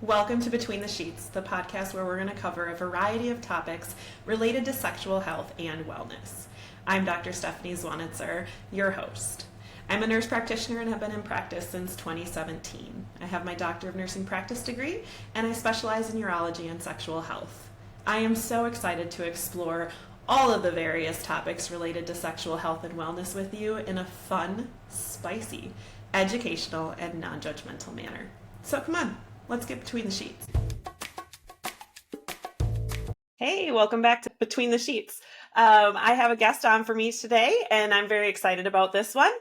Welcome to Between the Sheets, the podcast where we're going to cover a variety of topics related to sexual health and wellness. I'm Dr. Stephanie Zwanitzer, your host. I'm a nurse practitioner and have been in practice since 2017. I have my Doctor of Nursing Practice degree, and I specialize in urology and sexual health. I am so excited to explore all of the various topics related to sexual health and wellness with you in a fun, spicy, educational, and non-judgmental manner. So come on. Let's get between the sheets. Hey, welcome back to Between the Sheets. I have a guest on for me today, and I'm very excited about this one.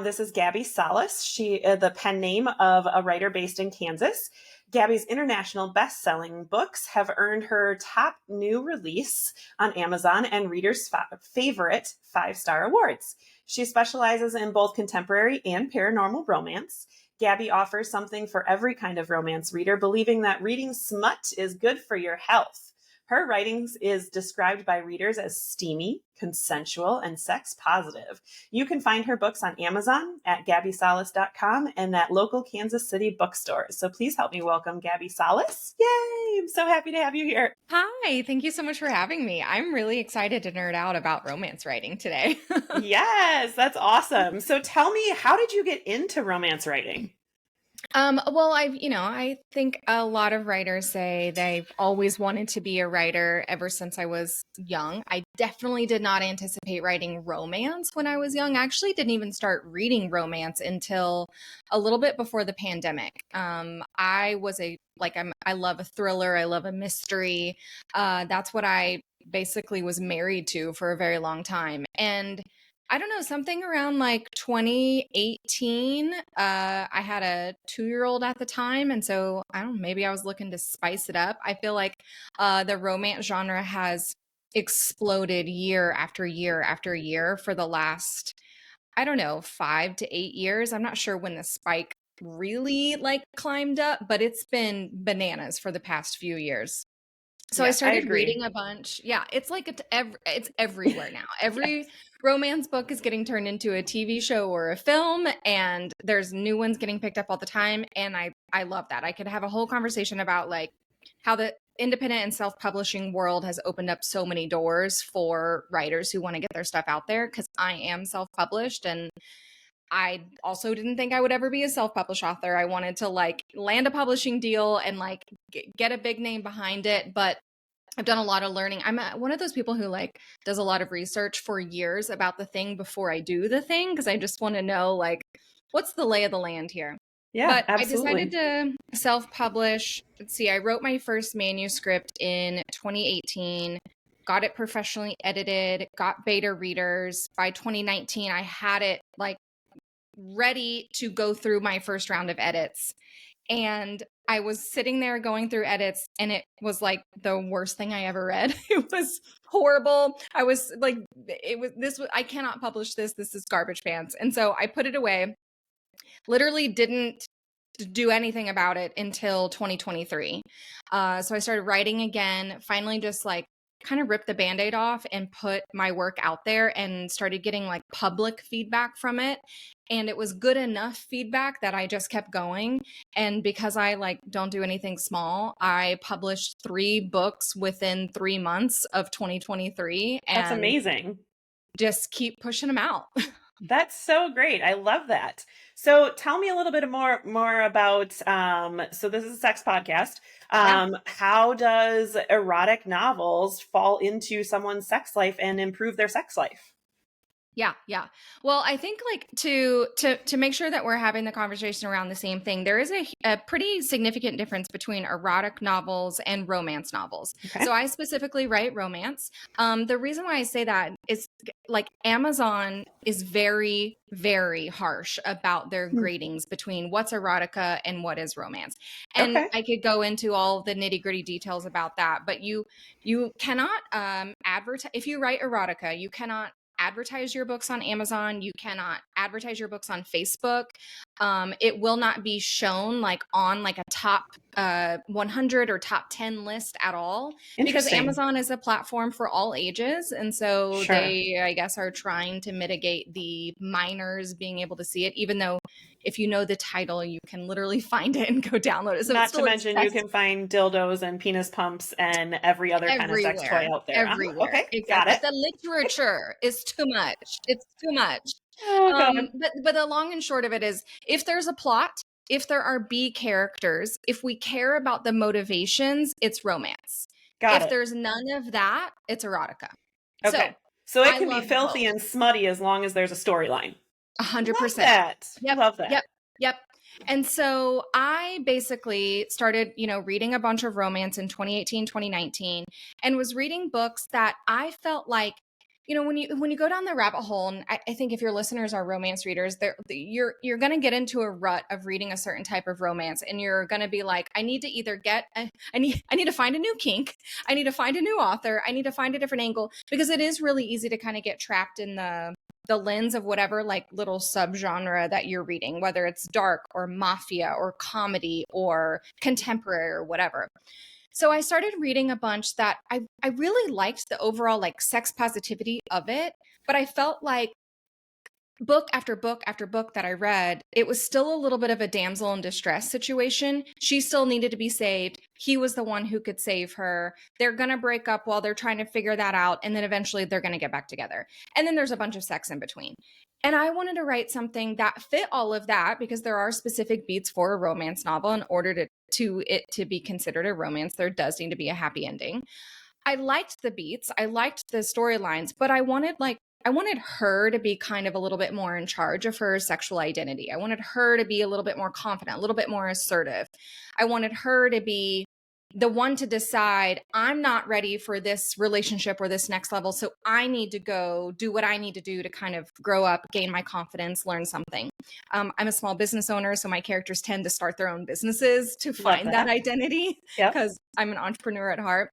This is Gabi Salas. She is the pen name of a writer based in Kansas. Gabi's international best-selling books have earned her top new release on Amazon and readers' favorite 5-star awards. She specializes in both contemporary and paranormal romance. Gabi offers something for every kind of romance reader, believing that reading smut is good for your health. Her writings is described by readers as steamy, consensual, and sex positive. You can find her books on Amazon at gabisalas.com and at local Kansas City bookstores. So please help me welcome Gabi Salas. Yay! I'm so happy to have you here. Hi, thank you so much for having me. I'm really excited to nerd out about romance writing today. Yes, that's awesome. So tell me, how did you get into romance writing? Well, I think a lot of writers say they've always wanted to be a writer ever since I was young. I definitely did not anticipate writing romance when I was young. I actually didn't even start reading romance until a little bit before the pandemic. I was I love a thriller. I love a mystery. That's what I basically was married to for a very long time. And I don't know, something around like 2018. I had a 2-year-old at the time. And so I don't know, maybe I was looking to spice it up. I feel like the romance genre has exploded year after year after year for the last, I don't know, 5 to 8 years. I'm not sure when the spike really climbed up, but it's been bananas for the past few years. So I Yeah, I started agree. reading a bunch. Yeah, it's like it's everywhere now. Every romance book is getting turned into a TV show or a film, and there's new ones getting picked up all the time. And I love that. I could have a whole conversation about like how the independent and self-publishing world has opened up so many doors for writers who want to get their stuff out there. Because I am self-published, and I also didn't think I would ever be a self-published author. I wanted to like land a publishing deal and like get a big name behind it, but I've done a lot of learning. I'm one of those people who like does a lot of research for years about the thing before I do the thing because I just want to know like what's the lay of the land here. Yeah, But I decided absolutely. to self-publish. Let's see, I wrote my first manuscript in 2018, got it professionally edited, got beta readers. By 2019, I had it like ready to go through my first round of edits. And I was sitting there going through edits, and it was like the worst thing I ever read. It was horrible. I was like, I cannot publish this. This is garbage pants. And so I put it away, literally didn't do anything about it until 2023. So I started writing again, finally just like kind of ripped the band-aid off and put my work out there and started getting like public feedback from it. And it was good enough feedback that I just kept going. And because I like don't do anything small, I published 3 books within 3 months of 2023 That's and amazing. just keep pushing them out. That's so great. I love that. So tell me a little bit more about so this is a sex podcast. Yeah. How does erotic novels fall into someone's sex life and improve their sex life? Yeah. Well, I think like to make sure that we're having the conversation around the same thing, there is a pretty significant difference between erotic novels and romance novels. Okay. So I specifically write romance. The reason why I say that is like Amazon is very, very harsh about their Hmm. gradings between what's erotica and what is romance. And Okay. I could go into all the nitty gritty details about that, but you cannot advertise if you write erotica, you cannot advertise your books on Amazon. You cannot advertise your books on Facebook. It will not be shown like on like a top 100 or top 10 list at all because Interesting. Amazon is a platform for all ages. And so Sure. they, I guess, are trying to mitigate the minors being able to see it, even though if you know the title, you can literally find it and go download it. So it's Not to still mention, you accessible can find dildos and penis pumps and every other kind of sex toy everywhere, out there. everywhere. Okay, got Exactly. it. But the literature is too much. It's too much. Oh, God. But the long and short of it is, if there's a plot, if there are B characters, if we care about the motivations, it's romance. Got If it. there's none of that, it's erotica. So Okay. So it I can be love filthy both. and smutty as long as there's a storyline. Love 100%. that. Yep. Love that. Yep. Yep. And so I basically started, reading a bunch of romance in 2018, 2019, and was reading books that I felt like, when you go down the rabbit hole, and I think if your listeners are romance readers, you're going to get into a rut of reading a certain type of romance, and you're going to be like, I need to either I need to find a new kink, I need to find a new author, I need to find a different angle, because it is really easy to kind of get trapped in the lens of whatever like little subgenre that you're reading, whether it's dark or mafia or comedy or contemporary or whatever. So I started reading a bunch that I really liked the overall like sex positivity of it, but I felt like book after book after book that I read, it was still a little bit of a damsel in distress situation. She still needed to be saved. He was the one who could save her. They're going to break up while they're trying to figure that out. And then eventually they're going to get back together. And then there's a bunch of sex in between. And I wanted to write something that fit all of that, because there are specific beats for a romance novel. In order to be considered a romance, there does need to be a happy ending. I liked the beats, I liked the storylines, but I wanted her to be kind of a little bit more in charge of her sexual identity. I wanted her to be a little bit more confident, a little bit more assertive. I wanted her to be the one to decide, I'm not ready for this relationship or this next level, so I need to go do what I need to do to kind of grow up, gain my confidence, learn something. I'm a small business owner, so my characters tend to start their own businesses to Love find that that. identity, Yep. because I'm an entrepreneur at heart.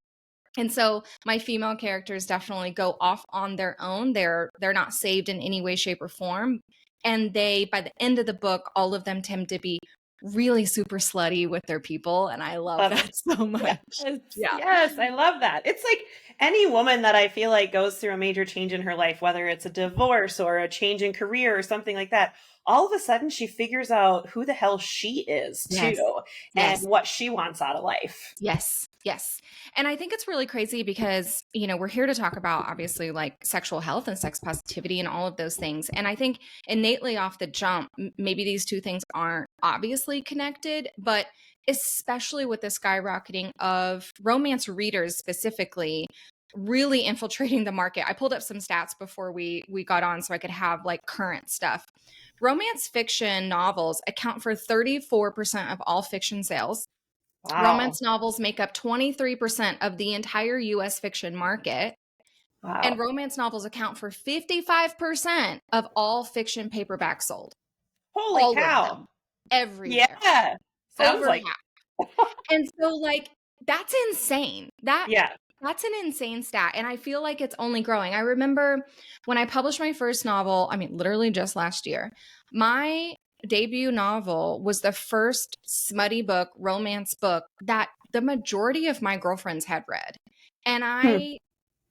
And so my female characters definitely go off on their own. They're not saved in any way, shape, or form. And by the end of the book, all of them tend to be really super slutty with their people. And I love Love that it. so much. Yes. Yeah. Yes. I love that. It's like any woman that I feel like goes through a major change in her life, whether it's a divorce or a change in career or something like that, all of a sudden she figures out who the hell she is Yes. too and Yes. what she wants out of life. Yes. Yes. And I think it's really crazy because, we're here to talk about obviously like sexual health and sex positivity and all of those things. And I think innately off the jump, maybe these two things aren't obviously connected, but especially with the skyrocketing of romance readers specifically really infiltrating the market. I pulled up some stats before we got on so I could have like current stuff. Romance fiction novels account for 34% of all fiction sales. Wow. Romance novels make up 23% of the entire US fiction market, and Wow. romance novels account for 55% of all fiction paperbacks sold. Holy All of cow. them, everywhere, Yeah. Sounds over like half. And so, like, that's insane. yeah. That's an insane stat. And I feel like it's only growing. I remember when I published my first novel, I mean, literally just last year, my debut novel was the first smutty book, romance book that the majority of my girlfriends had read. And Hmm.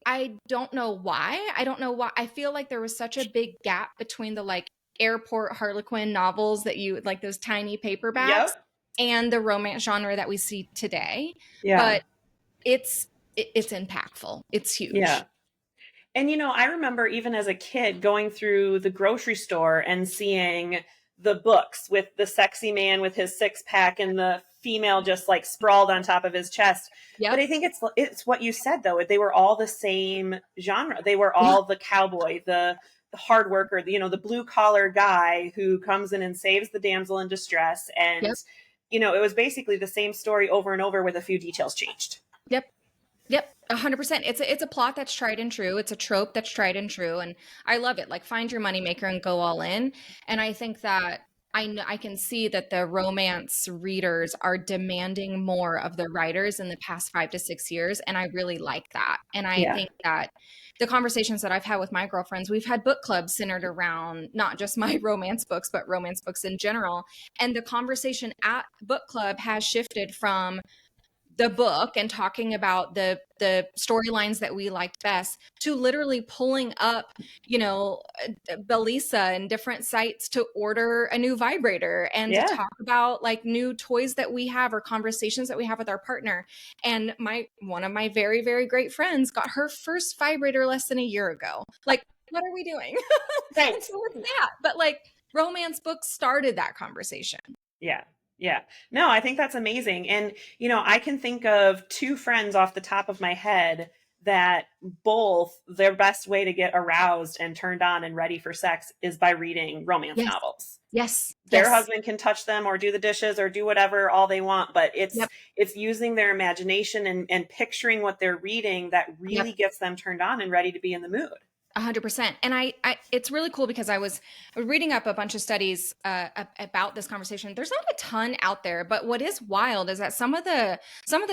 I don't know why. I don't know why. I feel like there was such a big gap between the like airport Harlequin novels that you like, those tiny paperbacks, Yep. and the romance genre that we see today. Yeah. But it's impactful. It's huge. Yeah. And I remember even as a kid going through the grocery store and seeing the books with the sexy man with his six pack and the female just like sprawled on top of his chest. But Yep. I think it's what you said though. They were all the same genre. They were Yeah. all the cowboy, the hard worker, the blue collar guy who comes in and saves the damsel in distress. And Yep. it was basically the same story over and over with a few details changed. Yep. Yep, 100%. It's a plot that's tried and true. It's a trope that's tried and true, and I love it. Like, find your moneymaker and go all in. And I think that I can see that the romance readers are demanding more of the writers in the past 5 to 6 years, and I really like that. And I Yeah. think that the conversations that I've had with my girlfriends, we've had book clubs centered around not just my romance books, but romance books in general. And the conversation at book club has shifted from the book and talking about the storylines that we liked best, to literally pulling up, you know, Belisa and different sites to order a new vibrator and to Yeah. talk about like new toys that we have or conversations that we have with our partner. And one of my very, very great friends got her first vibrator less than a year ago. Like, what are we doing? Right. And so it's that. But like, romance books started that conversation. Yeah. Yeah. No, I think that's amazing. And, I can think of two friends off the top of my head that both their best way to get aroused and turned on and ready for sex is by reading romance Yes. novels. Yes. Their Yes. husband can touch them or do the dishes or do whatever all they want, but it's Yep. it's using their imagination and picturing what they're reading that Yep. really gets them turned on and ready to be in the mood. 100%. And I it's really cool because I was reading up a bunch of studies about this conversation. There's not a ton out there, but what is wild is that some of the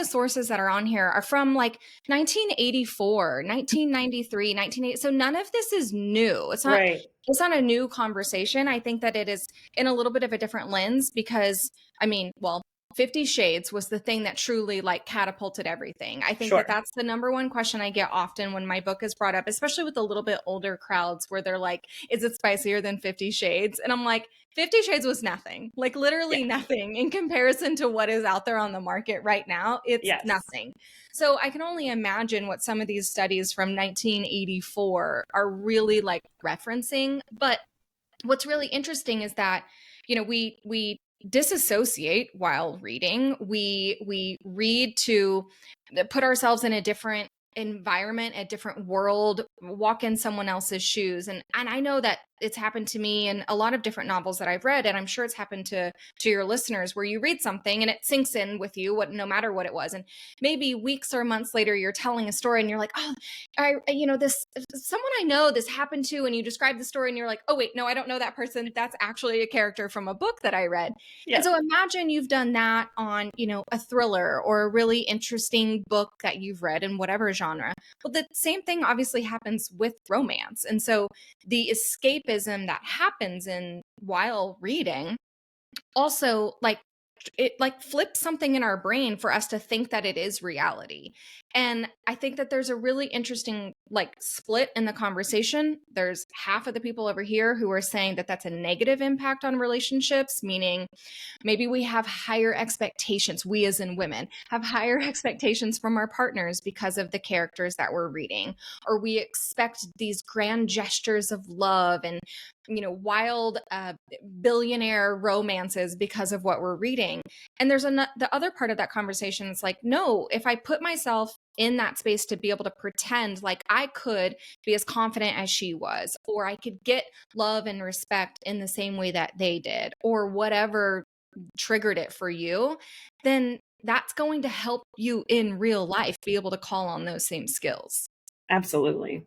sources that are on here are from like 1984, 1993, 1980. So none of this is new. Right. It's not a new conversation. I think that it is in a little bit of a different lens because, I mean, well, 50 Shades was the thing that truly like catapulted everything. I think that Sure. that's the number one question I get often when my book is brought up, especially with a little bit older crowds where they're like, is it spicier than 50 Shades? And I'm like, 50 Shades was nothing, like Yeah. literally nothing in comparison to what is out there on the market right now. It's Yes. nothing. So I can only imagine what some of these studies from 1984 are really like referencing. But what's really interesting is that, you know, we disassociate while reading. We read to put ourselves in a different environment, a different world, walk in someone else's shoes. And I know that it's happened to me in a lot of different novels that I've read, and I'm sure it's happened to your listeners, where you read something and it sinks in with you, no matter what it was. And maybe weeks or months later you're telling a story and you're like, oh, this someone I know, this happened to, and you describe the story and you're like, oh wait, no, I don't know that person. That's actually a character from a book that I read. And Yeah. so imagine you've done that on, a thriller or a really interesting book that you've read in whatever genre. Well, the same thing obviously happens with romance. And so the escapism that happens in while reading also it like flips something in our brain for us to think that it is reality. And I think that there's a really interesting like split in the conversation. There's half of the people over here who are saying that that's a negative impact on relationships, meaning maybe we have higher expectations. We as in women have higher expectations from our partners because of the characters that we're reading, or we expect these grand gestures of love and wild billionaire romances because of what we're reading. And there's the other part of that conversation is like, no, if I put myself in that space to be able to pretend like I could be as confident as she was, or I could get love and respect in the same way that they did, or whatever triggered it for you, then that's going to help you in real life be able to call on those same skills. Absolutely.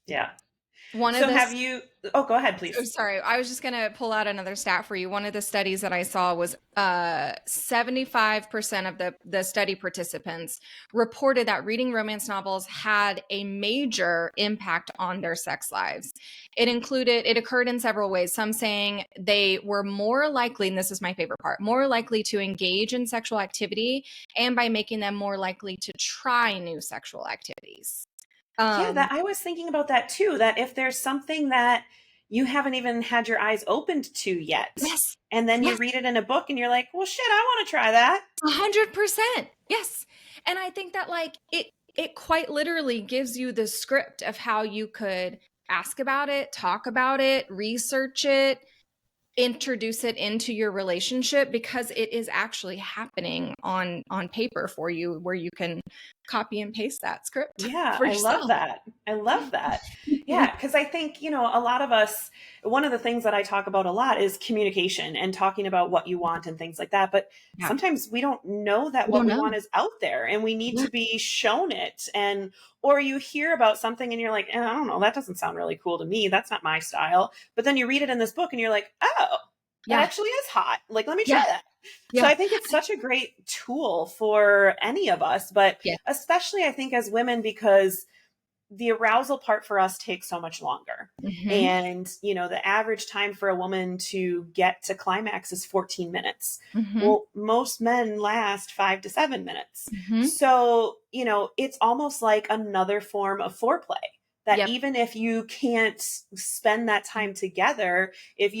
Yeah. One of So the have you, oh, go ahead, Oh, please. sorry. I was just going to pull out another stat for you. One of the studies that I saw was 75% of the study participants reported that reading romance novels had a major impact on their sex lives. It occurred in several ways. Some saying they were more likely, and this is my favorite part, more likely to engage in sexual activity, and by making them more likely to try new sexual activities. Yeah, Um, that I was thinking about that too, that if there's something that you haven't even had your eyes opened to yet, yes. and then you Yes. read it in a book and you're like, well, shit, I want to try that. 100%. Yes. And I think that like it quite literally gives you the script of how you could ask about it, talk about it, research it, introduce it into your relationship, because it is actually happening on paper for you, where you can copy and paste that script Yeah, for I love yourself. that. I love that. Yeah, because I think, a lot of us, one of the things that I talk about a lot is communication and talking about what you want and things like that. But Yeah. sometimes we don't know that We what don't we know. want is out there and we need Yeah. to be shown it. Or you hear about something and you're like, I don't know, that doesn't sound really cool to me. That's not my style. But then you read it in this book and you're like, oh, that Yeah. actually is hot. Like, let me try Yeah. that. So Yeah. I think it's such a great tool for any of us, but Yeah. especially I think as women, because the arousal part for us takes so much longer. Mm-hmm. And, the average time for a woman to get to climax is 14 minutes. Mm-hmm. Well, most men last 5 to 7 minutes. Mm-hmm. So, it's almost like another form of foreplay, that Yep. even if you can't spend that time together, if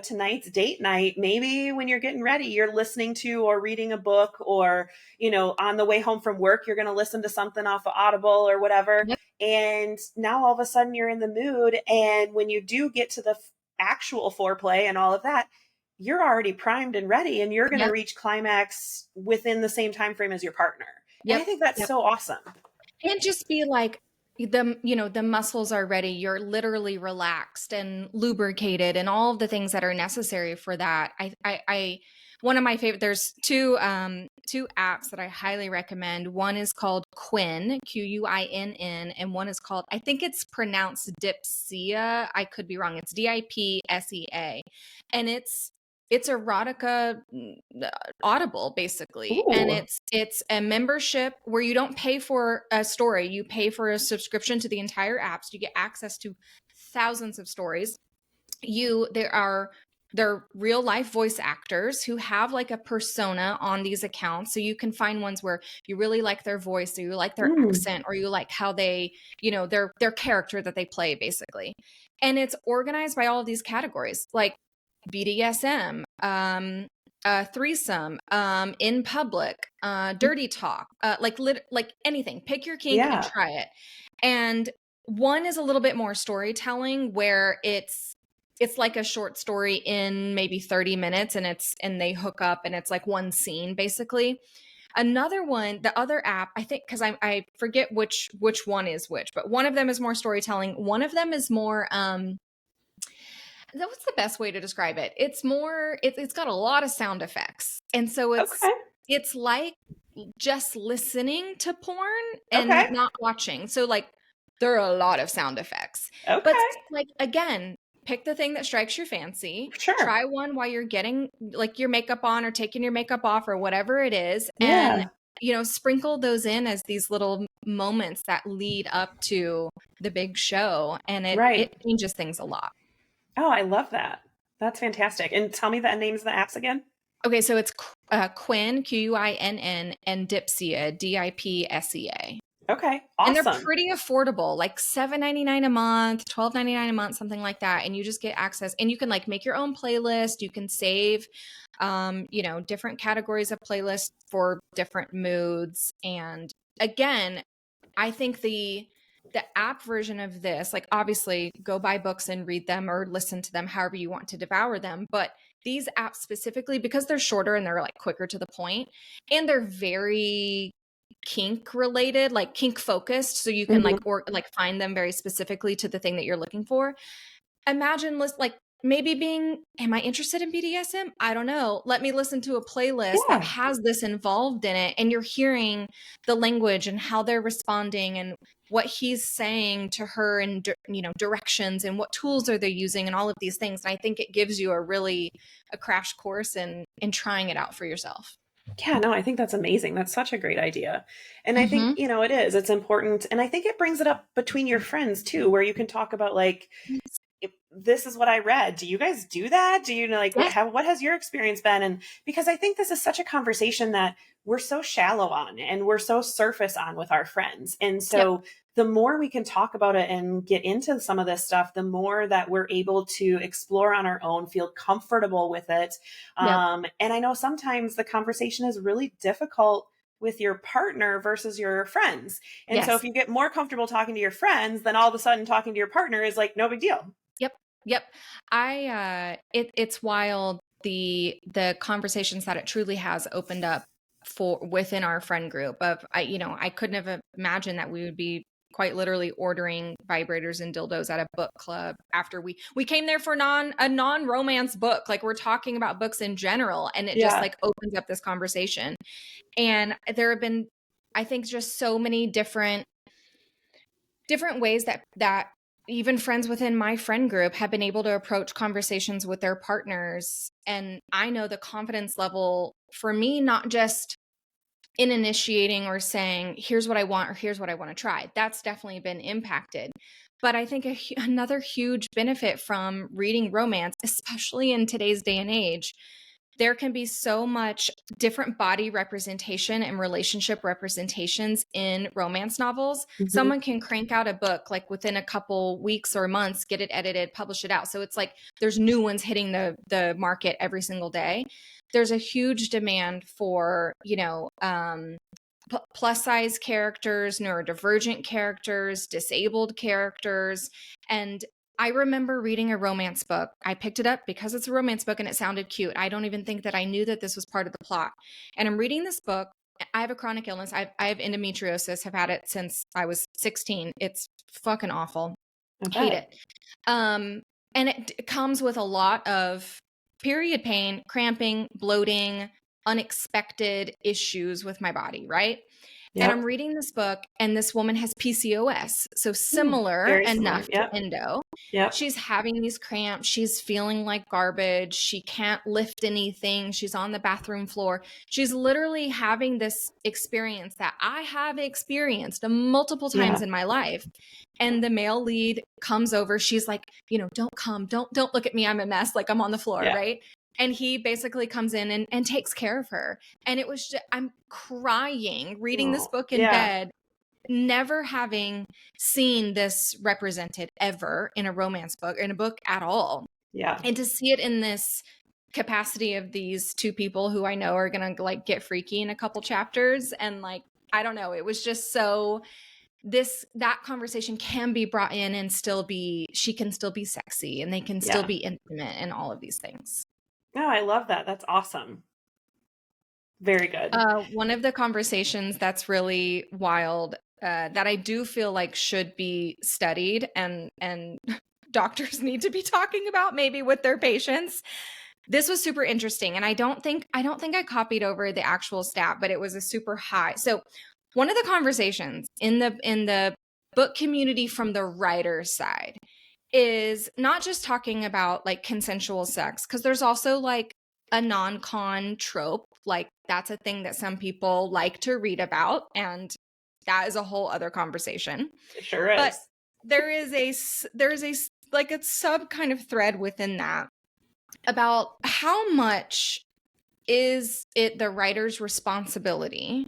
tonight's date night, maybe when you're getting ready, you're listening to or reading a book, or, on the way home from work, you're going to listen to something off of Audible or whatever. Yep. And now all of a sudden you're in the mood. And when you do get to the actual foreplay and all of that, you're already primed and ready, and you're going to Yep. reach climax within the same time frame as your partner. And I Yep. think that's Yep. so awesome. And just be like, the muscles are ready. You're literally relaxed and lubricated and all of the things that are necessary for that. One of my favorite, there's two apps that I highly recommend. One is called Quinn, Quinn, and one is called, I think it's pronounced Dipsea. I could be wrong. It's Dipsea. And it's erotica, Audible basically, and Ooh. it's a membership where you don't pay for a story, you pay for a subscription to the entire app, so you get access to thousands of stories. They're real life voice actors who have like a persona on these accounts, so you can find ones where you really like their voice, or you like their Mm. accent, or you like how they, their character that they play basically. And it's organized by all of these categories, like BDSM, threesome, in public, dirty talk, like anything. Pick your kink and Yeah. try it. And one is a little bit more storytelling, where it's like a short story in maybe 30 minutes, and they hook up, and it's like one scene basically. Another one, the other app, I think, because I forget which one is which, but one of them is more storytelling. One of them is more what's the best way to describe it? It's more, it's got a lot of sound effects. And so Okay. it's like just listening to porn and Okay. not watching. So like there are a lot of sound effects. But Okay. like again, pick the thing that strikes your fancy. Sure. Try one while you're getting like your makeup on or taking your makeup off or whatever it is, and Yeah. sprinkle those in as these little moments that lead up to the big show, and it Right. changes things a lot. Oh, I love that. That's fantastic. And tell me the names of the apps again. Okay, so it's Quinn, Quinn, and Dipsea, Dipsea. Okay. And they're Awesome. pretty affordable, like $7.99 a month, $12.99 a month, something like that. And you just get access, and you can like make your own playlist. You can save, different categories of playlists for different moods. And again, I think the app version of this, like obviously go buy books and read them or listen to them however you want to devour them, but these apps specifically, because they're shorter and they're like quicker to the point, and they're very kink related, like kink focused, so you can Hmm. like or like find them very specifically to the thing that you're looking for. Imagine like maybe being, am I interested in BDSM? I don't know. Let me listen to a playlist that Yeah. has this involved in it, and you're hearing the language and how they're responding and what he's saying to her, and directions, and what tools are they using, and all of these things. And I think it gives you a crash course in trying it out for yourself. Yeah, no, I think that's amazing. That's such a great idea. And I think, Mm-hmm. it is. It's important. And I think it brings it up between your friends too, where you can talk about like, this is what I read. Do you guys do that? Do you know, like, Yes. what has your experience been? And because I think this is such a conversation that we're so shallow on and we're so surface on with our friends. And Yep. so the more we can talk about it and get into some of this stuff, the more that we're able to explore on our own, feel comfortable with it. Yep. And I know sometimes the conversation is really difficult with your partner versus your friends. And so if Yes. you get more comfortable talking to your friends, then all of a sudden talking to your partner is like no big deal. Yep. Yep. It's wild, the conversations that it truly has opened up for within our friend group. I couldn't have imagined that we would be quite literally ordering vibrators and dildos at a book club after we came there for a non-romance book. Like we're talking about books in general, and it just Yeah. like opens up this conversation. And there have been, I think, just so many different ways that even friends within my friend group have been able to approach conversations with their partners. And I know the confidence level for me, not just in initiating or saying, here's what I want or here's what I want to try. That's definitely been impacted. But I think another huge benefit from reading romance, especially in today's day and age, there can be so much different body representation and relationship representations in romance novels. Mhm. Someone can crank out a book like within a couple weeks or months, get it edited, publish it out. So it's like there's new ones hitting the market every single day. There's a huge demand for, plus size characters, neurodivergent characters, disabled characters. And I remember reading a romance book. I picked it up because it's a romance book and it sounded cute. I don't even think that I knew that this was part of the plot. And I'm reading this book. I have a chronic illness. I have endometriosis, have had it since I was 16. It's fucking awful. I Hate bet. it. And it comes with a lot of period pain, cramping, bloating, unexpected issues with my body, right? And I'm Yep. reading this book, and this woman has PCOS, so Hmm. similar Very similar. enough to Yep. endo. Yep. She's having these cramps. She's feeling like garbage. She can't lift anything. She's on the bathroom floor. She's literally having this experience that I have experienced multiple times Yeah. in my life. And the male lead comes over. She's like, don't come. Don't look at me. I'm a mess. Like I'm on the floor, Yeah. right? And he basically comes in and takes care of her. And it was just, I'm crying reading this Oh, book in yeah. bed, never having seen this represented ever in a romance book, in a book at all. Yeah. And to see it in this capacity of these two people who I know are going to like get freaky in a couple chapters. And like, I don't know, it was just so that conversation can be brought in and she can still be sexy and they can still Yeah. be intimate and all of these things. No, I love that. That's awesome. Very good. One of the conversations that's really wild, that I do feel like should be studied and doctors need to be talking about maybe with their patients. This was super interesting, and I don't think I copied over the actual stat, but it was a super high. So one of the conversations in the book community from the writer's side is not just talking about like consensual sex, because there's also like a non-con trope, like that's a thing that some people like to read about, and that is a whole other conversation. It sure But is. there's a like a sub kind of thread within that about how much is it the writer's responsibility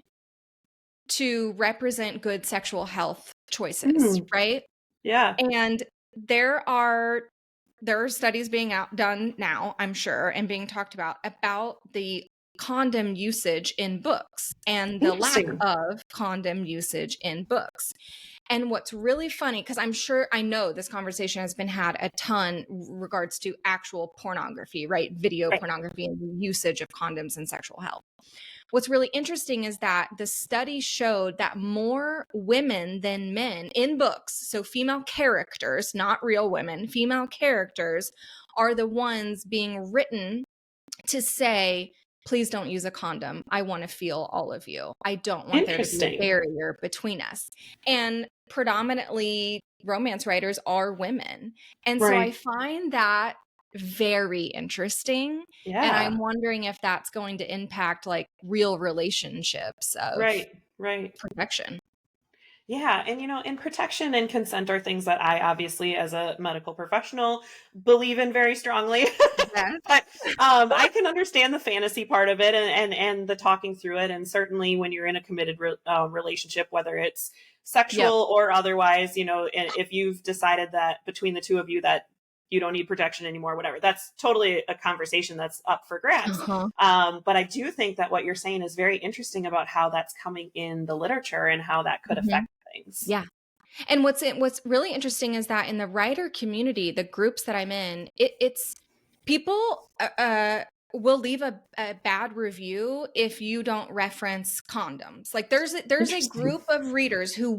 to represent good sexual health choices, Mm. right? Yeah. And there are studies being done now, I'm sure, and being talked about the condom usage in books and the lack Interesting. of condom usage in books. And what's really funny, because I know this conversation has been had a ton regards to actual pornography, right? Video Right. pornography and the usage of condoms in sexual health. What's really interesting is that the study showed that more women than men in books, so female characters, not real women, female characters are the ones being written to say, please don't use a condom. I want to feel all of you. I don't want there to be a Interesting. barrier between us. And predominantly romance writers are women. And so I Right. find that very interesting. And I'm Yeah. wondering if that's going to impact like real relationships of Right. Right. protection. Yeah, and and protection and consent are things that I obviously, as a medical professional, believe in very strongly. Yes. But I can understand the fantasy part of it and the talking through it, and certainly when you're in a committed relationship, whether it's Yep. sexual or otherwise, if you've decided that between the two of you that you don't need protection anymore, whatever, that's totally a conversation that's up for grabs. Uh-huh. But I do think that what you're saying is very interesting about how that's coming in the literature and how that could Mhm. affect things. Yeah. And what's really interesting is that in the writer community, the groups that I'm in, it's people will leave a bad review if you don't reference condoms. Like there's a Interesting. group of readers who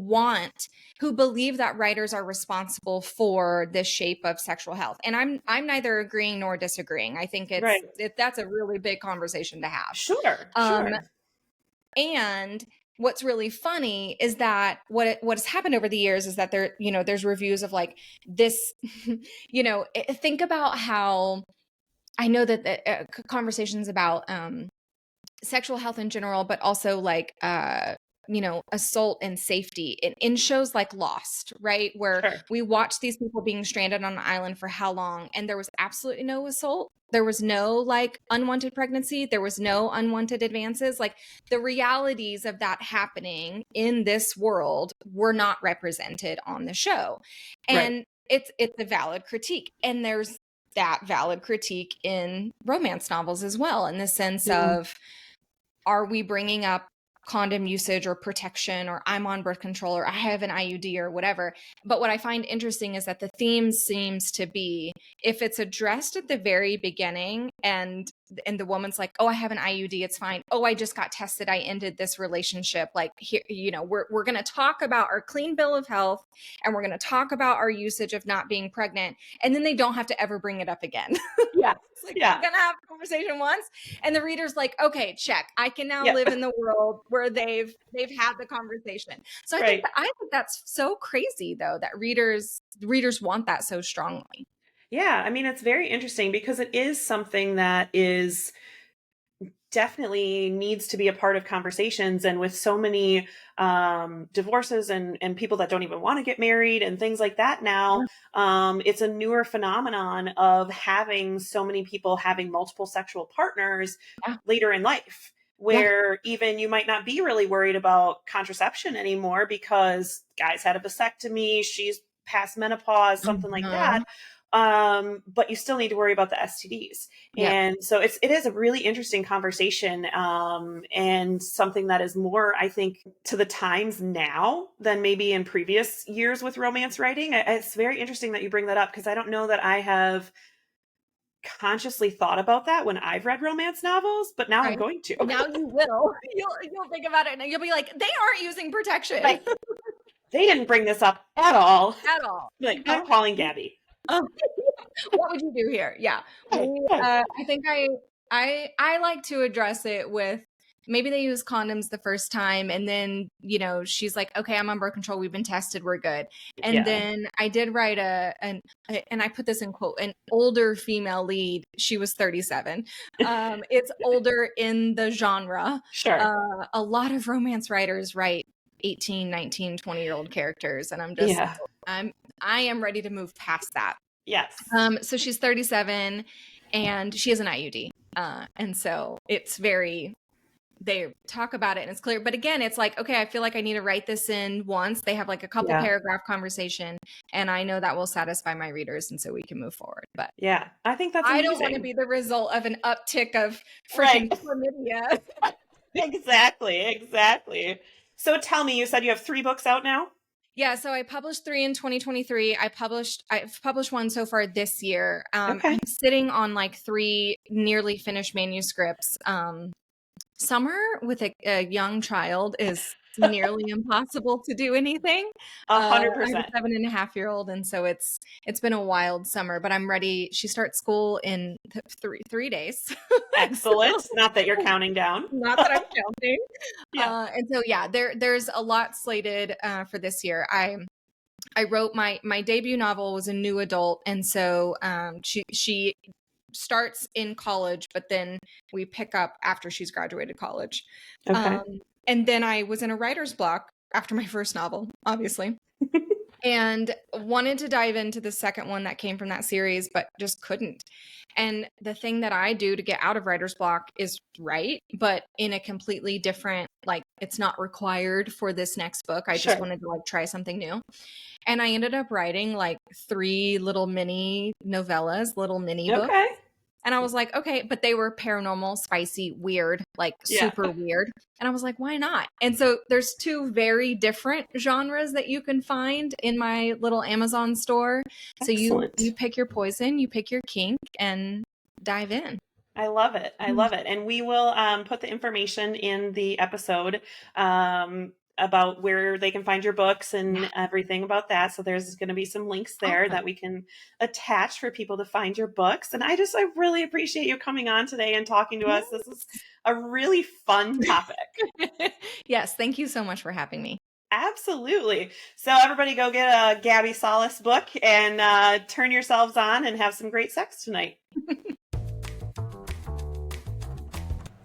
believe that writers are responsible for this shape of sexual health. And I'm neither agreeing nor disagreeing. I think Right. that's a really big conversation to have. Sure. Um, Sure. and what's really funny is that what has happened over the years is that there's reviews of like this, think about how I know that the conversations about sexual health in general, but also like assault and safety in shows like Lost, right? Where Sure. we watch these people being stranded on an island for how long, and there was absolutely no assault. There was no like unwanted pregnancy. There was no unwanted advances. Like the realities of that happening in this world were not represented on the show. Right. And it's a valid critique. And there's that valid critique in romance novels as well, in the sense Mm. of, are we bringing up condom usage or protection, or I'm on birth control, or I have an IUD or whatever? But what I find interesting is that the theme seems to be, if it's addressed at the very beginning and the woman's like, oh, I have an IUD, it's fine. Oh, I just got tested, I ended this relationship. Like, here, we're going to talk about our clean bill of health, and we're going to talk about our usage of not being pregnant, and then they don't have to ever bring it up again. Yeah. It's like, Yeah. we're going to have a conversation once, and the reader's like, okay, check. I can now Yeah. live in the world where they've had the conversation. So Right. I think that's so crazy, though, that readers want that so strongly. Yeah. I mean, it's very interesting because it is something that is definitely needs to be a part of conversations. And with so many divorces and people that don't even want to get married and things like that now, it's a newer phenomenon of having so many people having multiple sexual partners Yeah. later in life, where even you might not be really worried about contraception anymore because guys had a vasectomy, she's past menopause, something like that. But you still need to worry about the STDs. Yep. And so it is a really interesting conversation, and something that is more, I think, to the times now than maybe in previous years with romance writing. It's very interesting that you bring that up, because I don't know that I have consciously thought about that when I've read romance novels, but now I'm Right. going to. Now you will. You'll think about it, and you'll be like, they aren't using protection. Right. They didn't bring this up at all. At all. Like, I'm calling Gabi. What would you do here? Yeah. I think I like to address it with, maybe they use condoms the first time, and then, she's like, okay, I'm on birth control, we've been tested, we're good. And Yeah. then I did write and I put this in quote, an older female lead. She was 37. It's older in the genre. Sure. A lot of romance writers write 18, 19, 20-year-old characters, and Yeah. I am ready to move past that. Yes. So she's 37 and she has an IUD. And so it's they talk about it and it's clear. But again, it's like, okay, I feel like I need to write this in once. They have like a couple paragraph conversation, and I know that will satisfy my readers, and so we can move forward. But yeah, I think that's I amazing. don't want to be the result of an uptick of freaking chlamydia. Exactly. So tell me, you said you have 3 books out now? Yeah, so I published 3 in 2023. I've published 1 so far this year. Okay. I'm sitting on like 3 nearly finished manuscripts. Summer with a young child is nearly impossible to do anything. 100%. I have a 7.5-year-old, and so it's been a wild summer. But I'm ready. She starts school in 3 days. Excellent. Not that you're counting down. Not that I'm counting. Yeah. And so there's a lot slated for this year. I wrote my debut novel was a new adult, and so she starts in college, but then we pick up after she's graduated college. Okay. And then I was in a writer's block after my first novel, obviously, and wanted to dive into the second one that came from that series, but just couldn't. And the thing that I do to get out of writer's block is write, but in a completely different, like, it's not required for this next book. I just wanted to like try something new. And I ended up writing like 3 little mini novellas, little mini books. And I was like, okay, but they were paranormal, spicy, weird, like super weird. And I was like, why not? And so there's 2 very different genres that you can find in my little Amazon store. Excellent. So you pick your poison, you pick your kink, and dive in. I love it. I love it. And we will put the information in the episode about where they can find your books and everything about that. So there's going to be some links there that we can attach for people to find your books. And I really appreciate you coming on today and talking to us. This is a really fun topic. Yes. Thank you so much for having me. Absolutely. So everybody go get a Gabi Salas book and turn yourselves on and have some great sex tonight.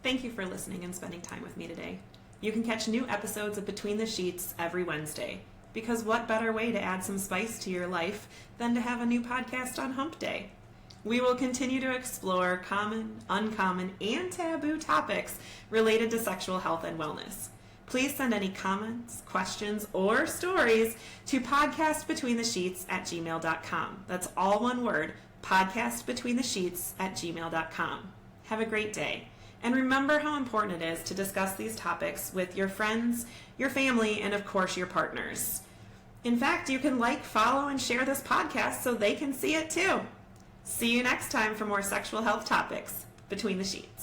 Thank you for listening and spending time with me today. You can catch new episodes of Between the Sheets every Wednesday, because what better way to add some spice to your life than to have a new podcast on Hump Day? We will continue to explore common, uncommon, and taboo topics related to sexual health and wellness. Please send any comments, questions, or stories to podcastbetweenthesheets@gmail.com. That's all one word, podcastbetweenthesheets@gmail.com. Have a great day. And remember how important it is to discuss these topics with your friends, your family, and of course your partners. In fact, you can like, follow, and share this podcast so they can see it too. See you next time for more sexual health topics between the sheets.